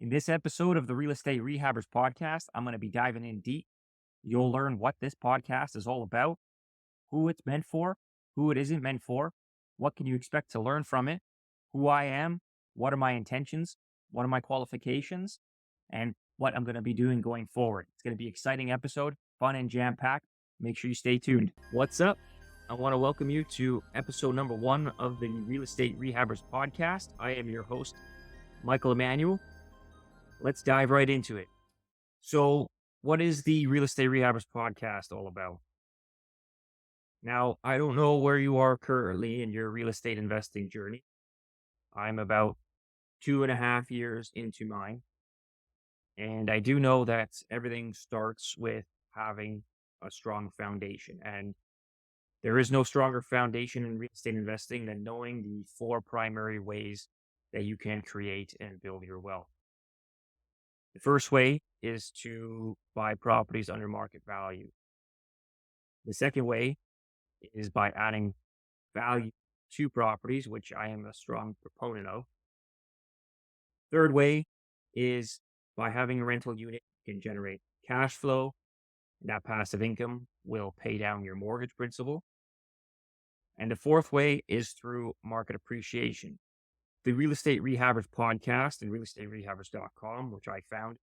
In this episode of the Real Estate Rehabbers podcast, I'm going to be diving in deep. You'll learn what this podcast is all about, who it's meant for, who it isn't meant for, what can you expect to learn from it, who I am, what are my intentions, what are my qualifications, and what I'm going to be doing going forward. It's going to be an exciting episode, fun and jam-packed. Make sure you stay tuned. What's up? I want to welcome you to episode number 1 of the Real Estate Rehabbers podcast. I am your host, Michael Emanuele. Let's dive right into it. So, what is the Real Estate Rehabbers podcast all about? Now, I don't know where you are currently in your real estate investing journey. I'm about 2.5 years into mine. And I do know that everything starts with having a strong foundation. And there is no stronger foundation in real estate investing than knowing the 4 primary ways that you can create and build your wealth. The first way is to buy properties under market value. The second way is by adding value to properties, which I am a strong proponent of. Third way is by having a rental unit, you can generate cash flow. That passive income will pay down your mortgage principal. And the fourth way is through market appreciation. The Real Estate Rehabbers podcast and realestaterehabbers.com, which I found,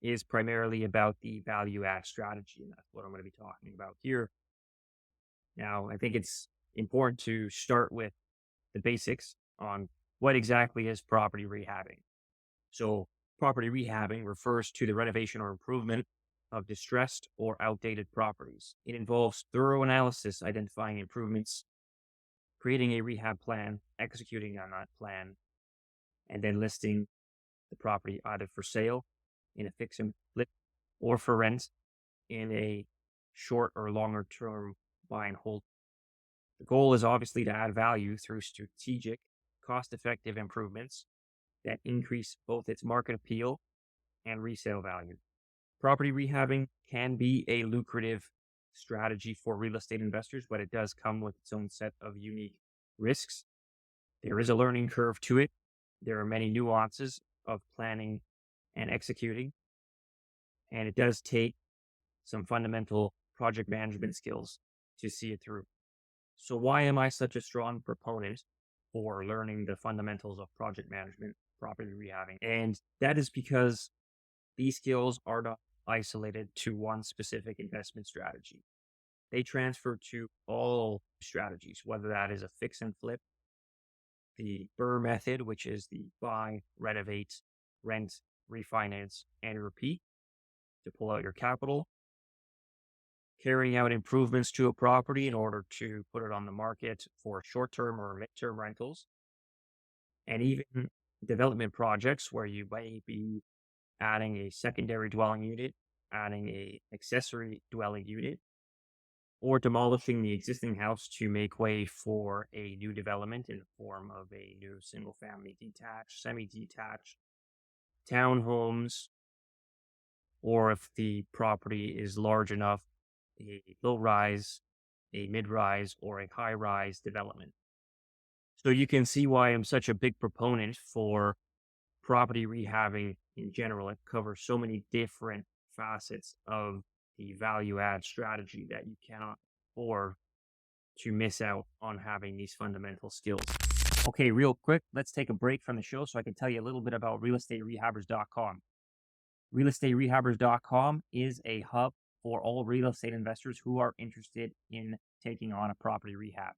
is primarily about the value add strategy. And that's what I'm going to be talking about here. Now, I think it's important to start with the basics on what exactly is property rehabbing. So, property rehabbing refers to the renovation or improvement of distressed or outdated properties. It involves thorough analysis, identifying improvements, creating a rehab plan, executing on that plan, and then listing the property either for sale in a fix and flip or for rent in a short or longer term buy and hold. The goal is obviously to add value through strategic, cost-effective improvements that increase both its market appeal and resale value. Property rehabbing can be a lucrative strategy for real estate investors, but it does come with its own set of unique risks. There is a learning curve to it. There are many nuances of planning and executing, and it does take some fundamental project management skills to see it through. So why am I such a strong proponent for learning the fundamentals of project management, property rehabbing? And that is because these skills are not isolated to one specific investment strategy. They transfer to all strategies, whether that is a fix and flip, the BRRRR method, which is the buy, renovate, rent, refinance, and repeat to pull out your capital, carrying out improvements to a property in order to put it on the market for short-term or mid-term rentals, and even development projects where you may be adding a secondary dwelling unit, adding a accessory dwelling unit, or demolishing the existing house to make way for a new development in the form of a new single-family detached, semi-detached, townhomes, or if the property is large enough, a low-rise, a mid-rise, or a high-rise development. So you can see why I'm such a big proponent for property rehabbing in general. It covers so many different facets of the value add strategy that you cannot afford to miss out on having these fundamental skills. Okay, real quick, let's take a break from the show so I can tell you a little bit about realestaterehabbers.com. Realestaterehabbers.com is a hub for all real estate investors who are interested in taking on a property rehab.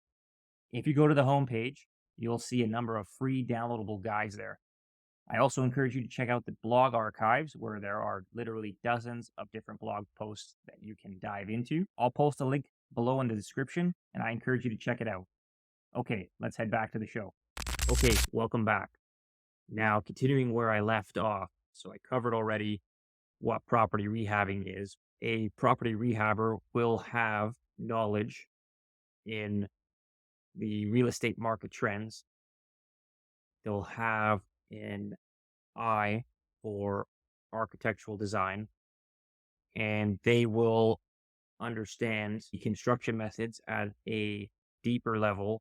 If you go to the homepage, you'll see a number of free downloadable guides there. I also encourage you to check out the blog archives where there are literally dozens of different blog posts that you can dive into. I'll post a link below in the description and I encourage you to check it out. Okay, let's head back to the show. Okay, welcome back. Now, continuing where I left off. So I covered already what property rehabbing is. A property rehabber will have knowledge in the real estate market trends. They'll have an eye for architectural design, and they will understand the construction methods at a deeper level.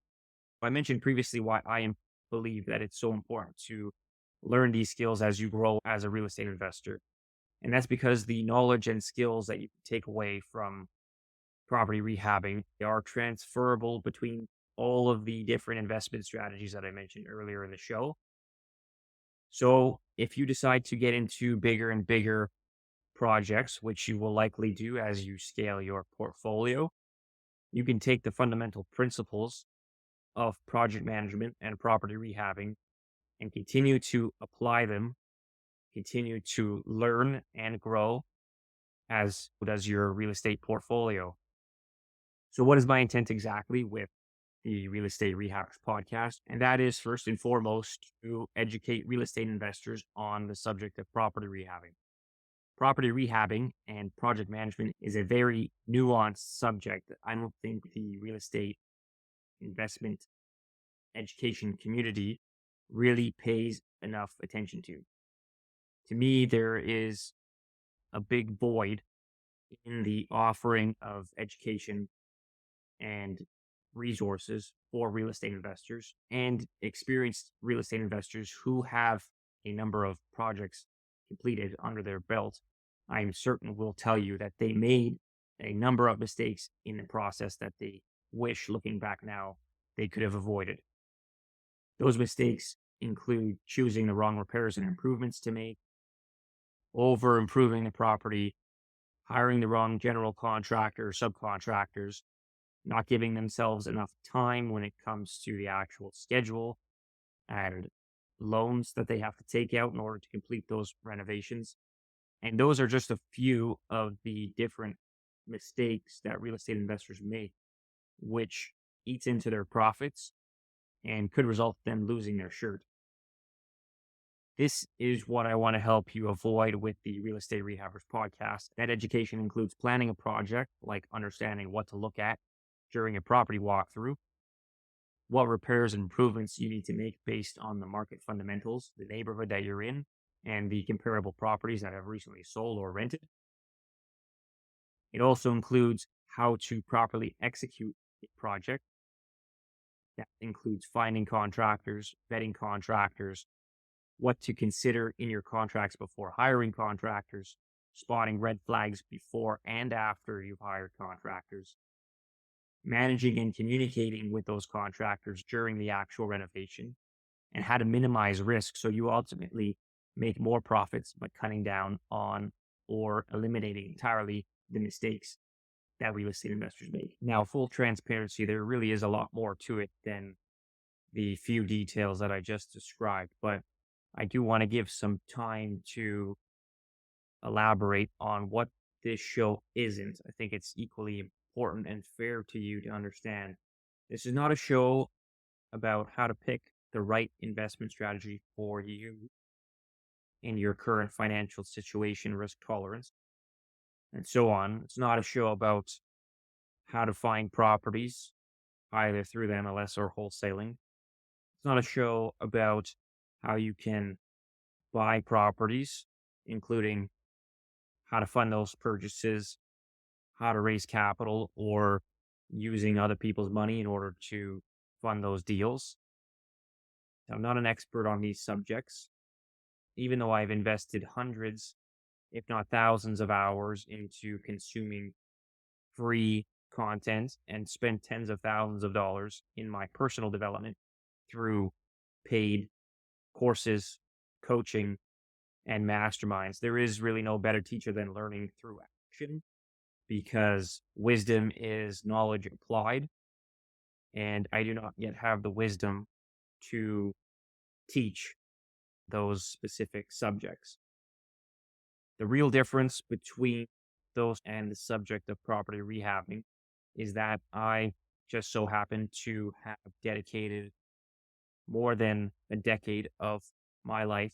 I mentioned previously why I believe that it's so important to learn these skills as you grow as a real estate investor. And that's because the knowledge and skills that you take away from property rehabbing are transferable between all of the different investment strategies that I mentioned earlier in the show. So if you decide to get into bigger and bigger projects, which you will likely do as you scale your portfolio, you can take the fundamental principles of project management and property rehabbing and continue to apply them, continue to learn and grow as does your real estate portfolio. So, what is my intent exactly with the Real Estate Rehabbers podcast? And that is first and foremost to educate real estate investors on the subject of property rehabbing. Property rehabbing and project management is a very nuanced subject that I don't think the real estate investment education community really pays enough attention to. To me, there is a big void in the offering of education and resources for real estate investors and experienced real estate investors who have a number of projects completed under their belt. I'm certain will tell you that they made a number of mistakes in the process that they wish, looking back now, they could have avoided. Those mistakes include choosing the wrong repairs and improvements to make, over improving the property, hiring the wrong general contractor or subcontractors, not giving themselves enough time when it comes to the actual schedule and loans that they have to take out in order to complete those renovations. And those are just a few of the different mistakes that real estate investors make, which eats into their profits and could result in them losing their shirt. This is what I want to help you avoid with the Real Estate Rehabbers podcast. That education includes planning a project, like understanding what to look at during a property walkthrough, what repairs and improvements you need to make based on the market fundamentals, the neighborhood that you're in, and the comparable properties that have recently sold or rented. It also includes how to properly execute a project. That includes finding contractors, vetting contractors, what to consider in your contracts before hiring contractors, spotting red flags before and after you've hired contractors, managing and communicating with those contractors during the actual renovation, and how to minimize risk so you ultimately make more profits by cutting down on or eliminating entirely the mistakes that real estate investors make. Now, full transparency, there really is a lot more to it than the few details that I just described, but I do want to give some time to elaborate on what this show isn't. I think it's equally important and fair to you to understand. This is not a show about how to pick the right investment strategy for you in your current financial situation, risk tolerance, and so on. It's not a show about how to find properties, either through the MLS or wholesaling. It's not a show about how you can buy properties, including how to fund those purchases, how to raise capital, or using other people's money in order to fund those deals. I'm not an expert on these subjects, even though I've invested hundreds, if not thousands of hours into consuming free content and spent tens of thousands of dollars in my personal development through paid courses, coaching, and masterminds. There is really no better teacher than learning through action because wisdom is knowledge applied. And I do not yet have the wisdom to teach those specific subjects. The real difference between those and the subject of property rehabbing is that I just so happen to have dedicated more than a decade of my life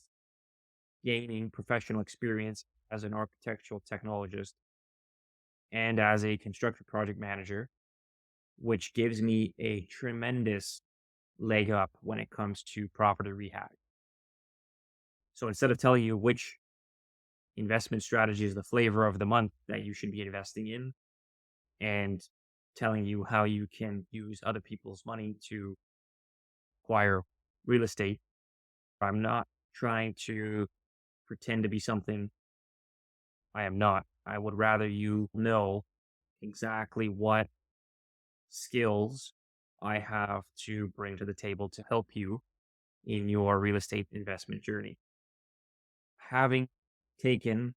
gaining professional experience as an architectural technologist and as a construction project manager, which gives me a tremendous leg up when it comes to property rehab. So instead of telling you which investment strategy is the flavor of the month that you should be investing in and telling you how you can use other people's money to acquire real estate, I'm not trying to pretend to be something I am not. I would rather you know exactly what skills I have to bring to the table to help you in your real estate investment journey. Having taken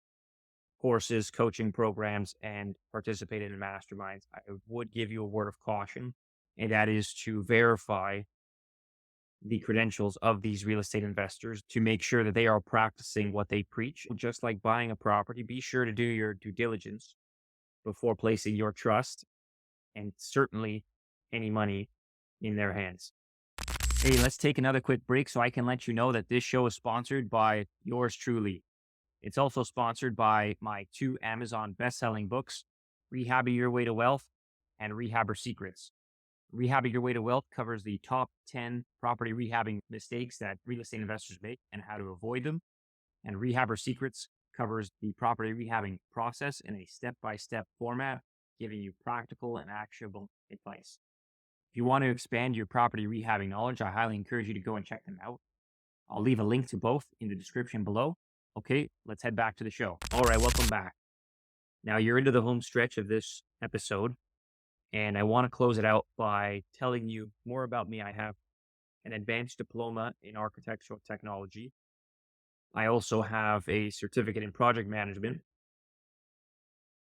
courses, coaching programs, and participated in masterminds, I would give you a word of caution, and that is to verify the credentials of these real estate investors to make sure that they are practicing what they preach. Just like buying a property, be sure to do your due diligence before placing your trust and certainly any money in their hands. Hey, let's take another quick break so I can let you know that this show is sponsored by yours truly. It's also sponsored by my two Amazon best-selling books, Rehabbing Your Way to Wealth and Rehabber Secrets. Rehabbing Your Way to Wealth covers the top 10 property rehabbing mistakes that real estate investors make and how to avoid them. And Rehabber Secrets covers the property rehabbing process in a step-by-step format, giving you practical and actionable advice. If you want to expand your property rehabbing knowledge, I highly encourage you to go and check them out. I'll leave a link to both in the description below. Okay, let's head back to the show. All right, welcome back. Now you're into the home stretch of this episode, and I want to close it out by telling you more about me. I have an advanced diploma in architectural technology. I also have a certificate in project management.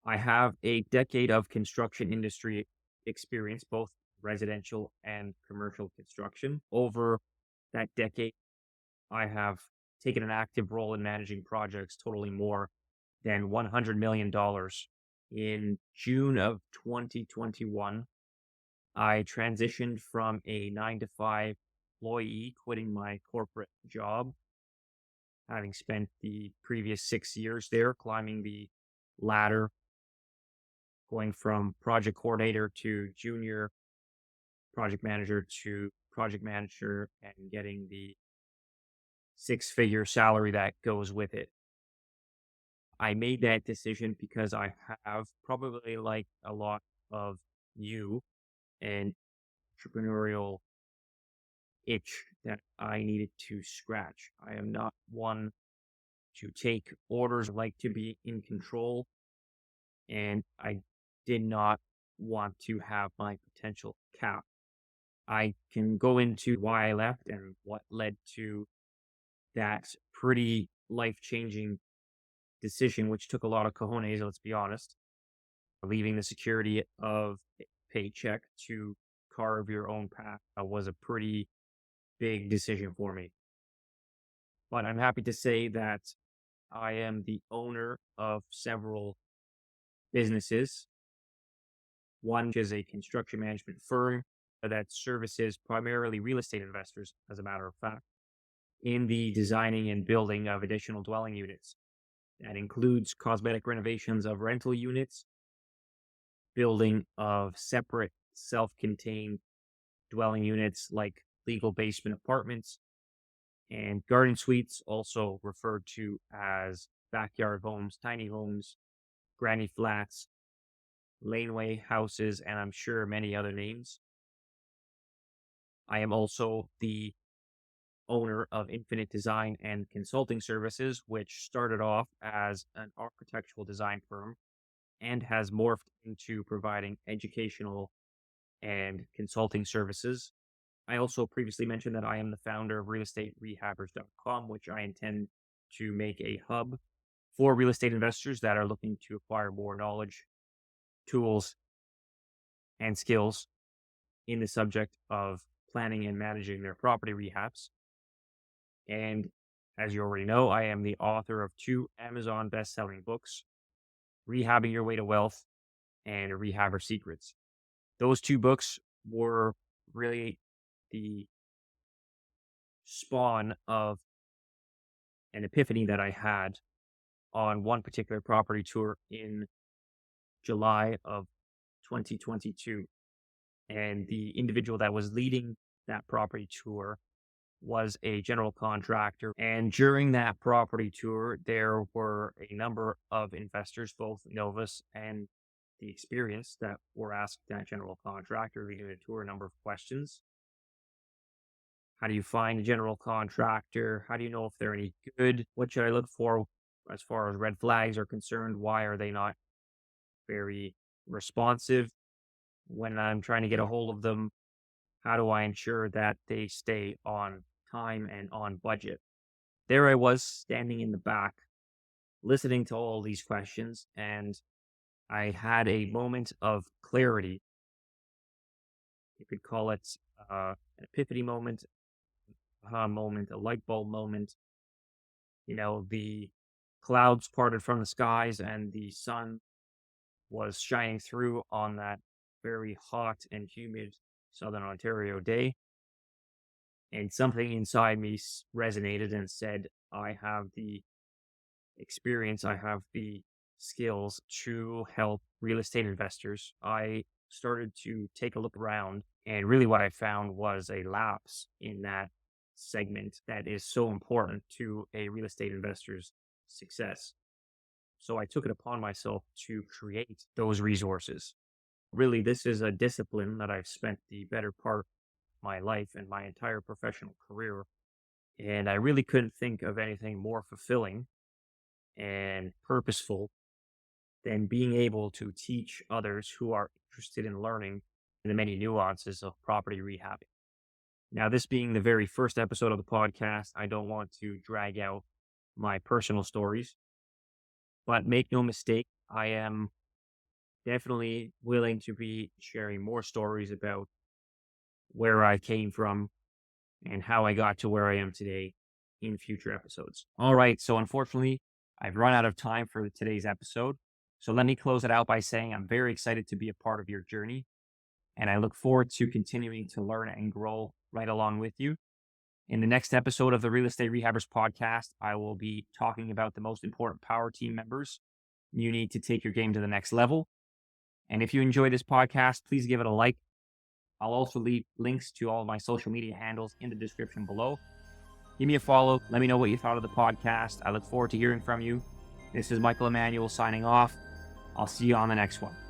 I have a decade of construction industry experience, both residential and commercial construction. Over that decade, I have taken an active role in managing projects totaling more than $100 million. In June of 2021, I transitioned from a 9 to 5 employee, quitting my corporate job, having spent the previous 6 years there climbing the ladder, going from project coordinator to junior project manager to project manager and getting the six-figure salary that goes with it. I made that decision because I have, probably like a lot of you, an entrepreneurial itch that I needed to scratch. I am not one to take orders, I like to be in control, and I did not want to have my potential capped. I can go into why I left and what led to that pretty life-changing decision, which took a lot of cojones, let's be honest. Leaving the security of a paycheck to carve your own path was a pretty big decision for me. But I'm happy to say that I am the owner of several businesses. One is a construction management firm that services primarily real estate investors, as a matter of fact, in the designing and building of additional dwelling units. That includes cosmetic renovations of rental units, building of separate self-contained dwelling units like legal basement apartments, and garden suites, also referred to as backyard homes, tiny homes, granny flats, laneway houses, and I'm sure many other names. I am also the owner of Infinite Design and Consulting Services, which started off as an architectural design firm and has morphed into providing educational and consulting services. I also previously mentioned that I am the founder of realestaterehabbers.com, which I intend to make a hub for real estate investors that are looking to acquire more knowledge, tools, and skills in the subject of planning and managing their property rehabs. And as you already know, I am the author of two Amazon best-selling books, Rehabbing Your Way to Wealth and Rehabber Secrets. Those two books were really the spawn of an epiphany that I had on one particular property tour in July of 2022. And the individual that was leading that property tour was a general contractor. And during that property tour, there were a number of investors, both novice and the experienced, that were asked that general contractor leading the tour a number of questions. How do you find a general contractor? How do you know if they're any good? What should I look for as far as red flags are concerned? Why are they not very responsive when I'm trying to get a hold of them? How do I ensure that they stay on time and on budget? There I was standing in the back, listening to all these questions, and I had a moment of clarity. You could call it an epiphany moment, aha moment, a light bulb moment. The clouds parted from the skies and the sun was shining through on that very hot and humid Southern Ontario day. And something inside me resonated and said, I have the experience, I have the skills to help real estate investors. I started to take a look around, and really what I found was a lapse in that segment that is so important to a real estate investor's success. So I took it upon myself to create those resources. Really, this is a discipline that I've spent the better part of my life and my entire professional career. And I really couldn't think of anything more fulfilling and purposeful than being able to teach others who are interested in learning the many nuances of property rehabbing. Now, this being the very first episode of the podcast, I don't want to drag out my personal stories, but make no mistake, I am definitely willing to be sharing more stories about where I came from and how I got to where I am today in future episodes. All right. So, unfortunately, I've run out of time for today's episode. So, let me close it out by saying I'm very excited to be a part of your journey. And I look forward to continuing to learn and grow right along with you. In the next episode of the Real Estate Rehabbers podcast, I will be talking about the most important power team members you need to take your game to the next level. And if you enjoy this podcast, please give it a like. I'll also leave links to all of my social media handles in the description below. Give me a follow. Let me know what you thought of the podcast. I look forward to hearing from you. This is Emanuele signing off. I'll see you on the next one.